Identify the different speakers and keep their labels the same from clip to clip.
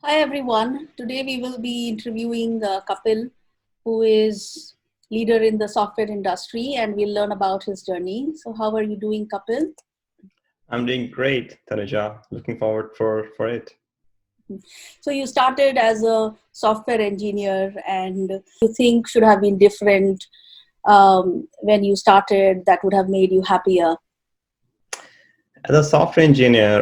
Speaker 1: Hi everyone. Today we will be interviewing Kapil, who is leader in the software industry, and we'll learn about his journey. So, how are you doing, Kapil?
Speaker 2: I'm doing great, Tanuja. Looking forward for it.
Speaker 1: So, you started as a software engineer, and you think should have been different when you started. That would have made you happier.
Speaker 2: As a software engineer,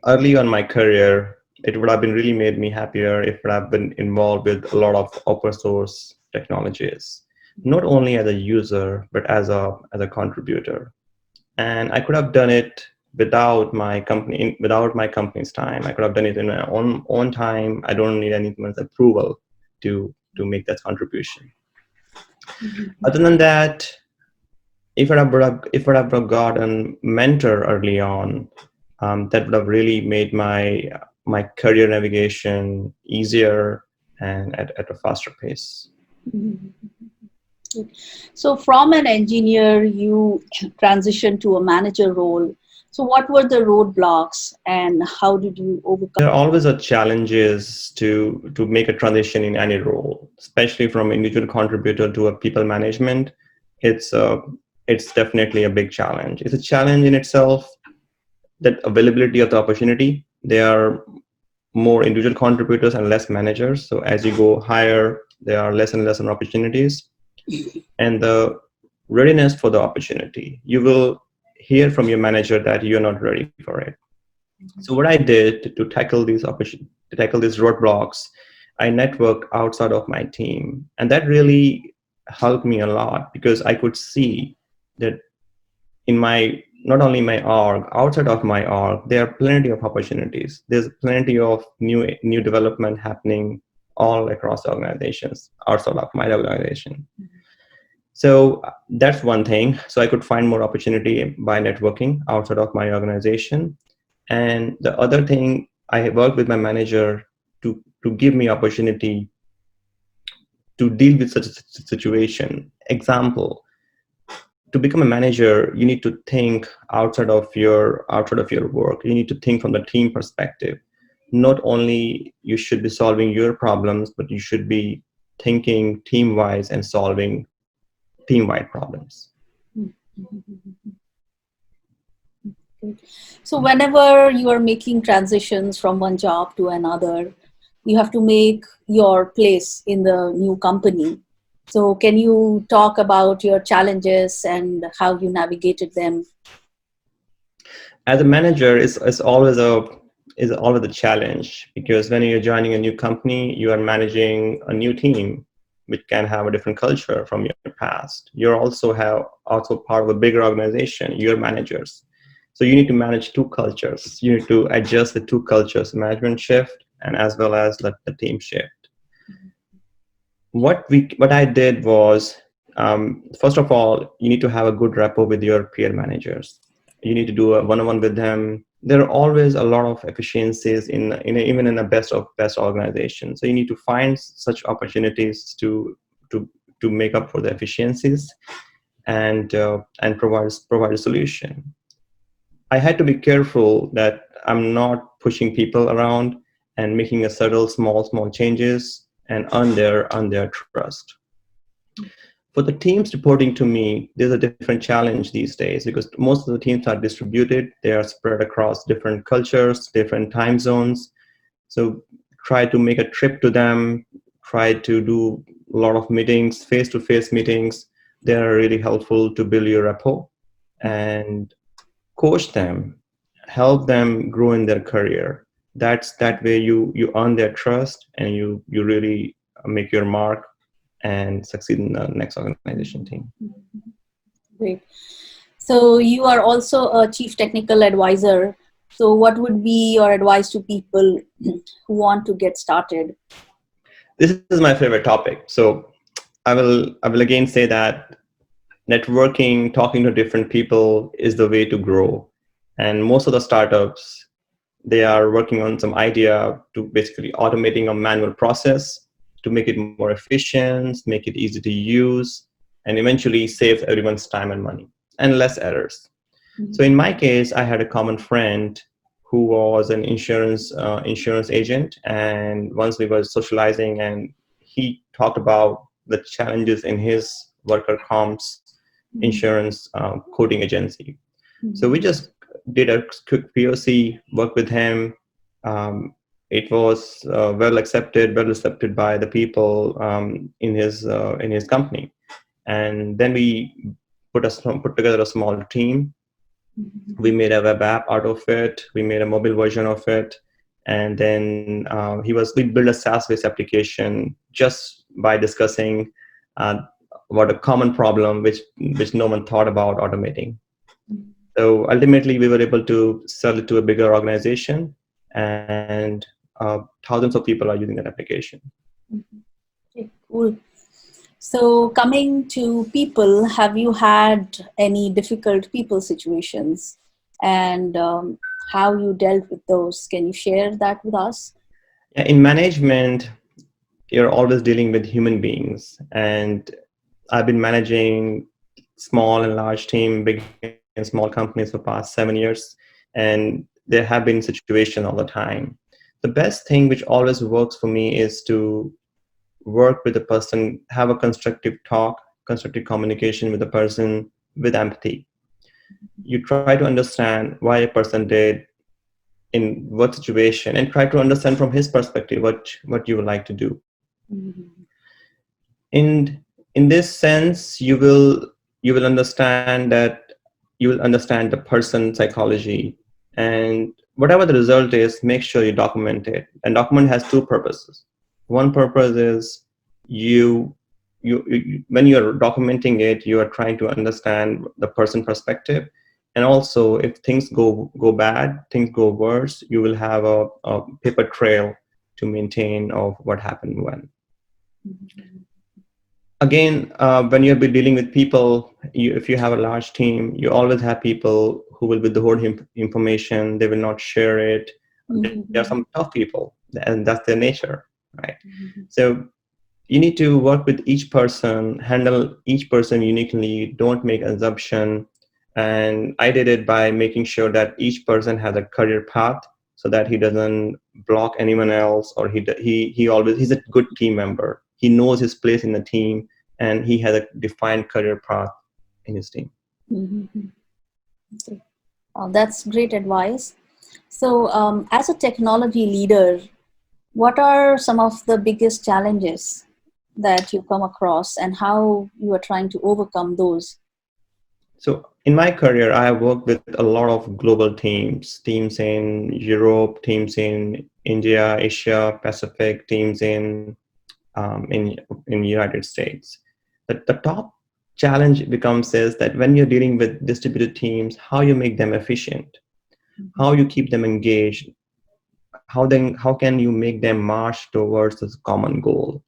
Speaker 2: early on my career, it would have been really made me happier if I have been involved with a lot of open source technologies, not only as a user but as a contributor. And I could have done it without my company's time. I could have done it in my own time. I don't need anyone's approval to make that contribution. Other than that, if I have got a mentor early on, that would have really made my career navigation easier and at a faster pace.
Speaker 1: So, from an engineer, you transitioned to a manager role. So, what were the roadblocks, and how did you overcome?
Speaker 2: There are always a challenges to make a transition in any role, especially from individual contributor to a people management. It's uh, it's definitely a big challenge. It's a challenge in itself, that availability of the opportunity. There are more individual contributors and less managers. So as you go higher, there are less and less opportunities, and the readiness for the opportunity. You will hear from your manager that you're not ready for it. So what I did to tackle these roadblocks, I networked outside of my team, and that really helped me a lot because I could see that in my not only my org, outside of my org, there are plenty of opportunities. There's plenty of new development happening all across the organizations outside of my organization. So that's one thing. So I could find more opportunity by networking outside of my organization. And the other thing, I worked with my manager to give me opportunity to deal with such a situation. Example, to become a manager, you need to think outside of your work. You need to think from the team perspective. Not only you should be solving your problems, but you should be thinking team wise and solving team wide problems.
Speaker 1: So, whenever you are making transitions from one job to another, you have to make your place in the new company. So, can you talk about your challenges and how you navigated them?
Speaker 2: As a manager, is always a challenge, because when you're joining a new company, you are managing a new team which can have a different culture from your past. You're also part of a bigger organization. You're managers, so you need to manage two cultures. You need to adjust the two cultures, management shift and as well as the team shift. What I did was, first of all, you need to have a good rapport with your peer managers. You need to do a one-on-one with them. There are always a lot of efficiencies even in a best organization. So you need to find such opportunities to to make up for the efficiencies and provide a solution. I had to be careful that I'm not pushing people around and making a subtle small changes and earn their trust. For the teams reporting to me, there's a different challenge these days because most of the teams are distributed. They are spread across different cultures, different time zones. So try to make a trip to them, try to do a lot of meetings, face-to-face meetings. They are really helpful to build your rapport and coach them, help them grow in their career. That way you earn their trust and you really make your mark and succeed in the next organization team.
Speaker 1: Great. So, you are also a chief technical advisor. So, what would be your advice to people who want to get started?
Speaker 2: This is my favorite topic. So I will again say that networking, talking to different people is the way to grow. And most of the startups, they are working on some idea to basically automating a manual process to make it more efficient, make it easy to use, and eventually save everyone's time and money and less errors. So in my case, I had a common friend who was an insurance agent, and once we were socializing, and he talked about the challenges in his worker comps insurance coding agency. So we just did a quick POC work with him. Um, it was well accepted by the people in his company, and then we put together a small team. We made a web app out of it. We made a mobile version of it, and then we built a SaaS-based application just by discussing uh, about a common problem which no one thought about automating. So ultimately, we were able to sell it to a bigger organization, and thousands of people are using that application.
Speaker 1: Okay, cool. So, coming to people, have you had any difficult people situations, and how you dealt with those? Can you share that with us?
Speaker 2: Yeah, in management, you're always dealing with human beings, and I've been managing small and large team, big and small companies for past 7 years, and there have been situations all the time. The best thing which always works for me is to work with the person, have a constructive talk, constructive communication with the person with empathy. You try to understand why a person did in what situation, and try to understand from his perspective what you would like to do.
Speaker 1: Mhm.
Speaker 2: And in this sense, you will understand that you will understand the person's psychology, and whatever the result is, make sure you document it. And document has two purposes. One purpose is you when you're documenting it, you are trying to understand the person perspective. And also, if things go bad, things go worse, you will have a paper trail to maintain of what happened when. Again, when you'll be dealing with people, if you have a large team, you always have people who will withhold information. They will not share it. There are some tough people, and that's their nature, right? So you need to work with each person, handle each person uniquely. Don't make assumption. And I did it by making sure that each person has a career path, so that he doesn't block anyone else, or he's a good team member. He knows his place in the team, and he has a defined career path in his team.
Speaker 1: Mhm. Okay. That's great advice. So, as a technology leader, what are some of the biggest challenges that you come across, and how you are trying to overcome those?
Speaker 2: So in my career, I have worked with a lot of global teams in Europe, teams in India, Asia, Pacific, teams in United States. The top challenge becomes is that when you're dealing with distributed teams, how you make them efficient, how you keep them engaged, how can you make them march towards this common goal.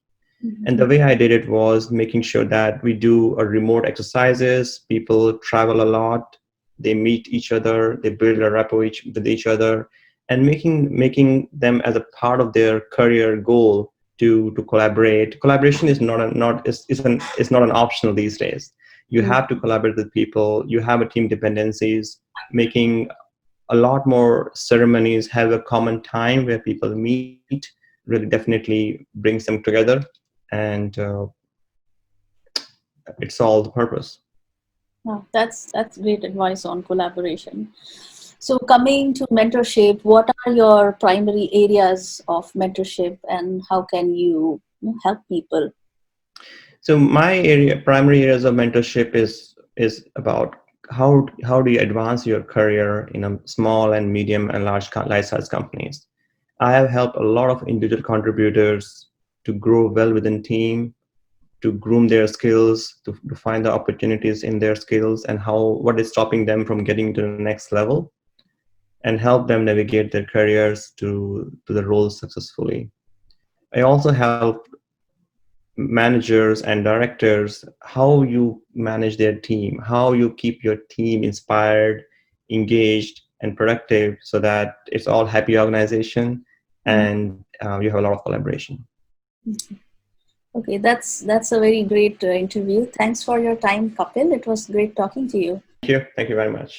Speaker 2: And the way I did it was making sure that we do a remote exercises. People travel a lot. They meet each other. They build a rapport with each other, and making them as a part of their career goal to collaborate. Collaboration is not an optional these days. You have to collaborate with people. You have a team dependencies. Making a lot more ceremonies, have a common time where people meet, really definitely brings them together, and it's all the purpose.
Speaker 1: Yeah, that's great advice on collaboration. So, coming to mentorship, what are your primary areas of mentorship, and how can you help people?
Speaker 2: So my primary areas of mentorship is about how do you advance your career in a small and medium and large size companies. I have helped a lot of individual contributors to grow well within team, to groom their skills, to find the opportunities in their skills, and what is stopping them from getting to the next level, and help them navigate their careers to the roles successfully. I also help managers and directors how you manage their team, how you keep your team inspired, engaged, and productive, so that it's all happy organization, and you have a lot of collaboration.
Speaker 1: Okay, that's a very great interview. Thanks for your time, Kapil. It was great talking to you.
Speaker 2: Thank you very much.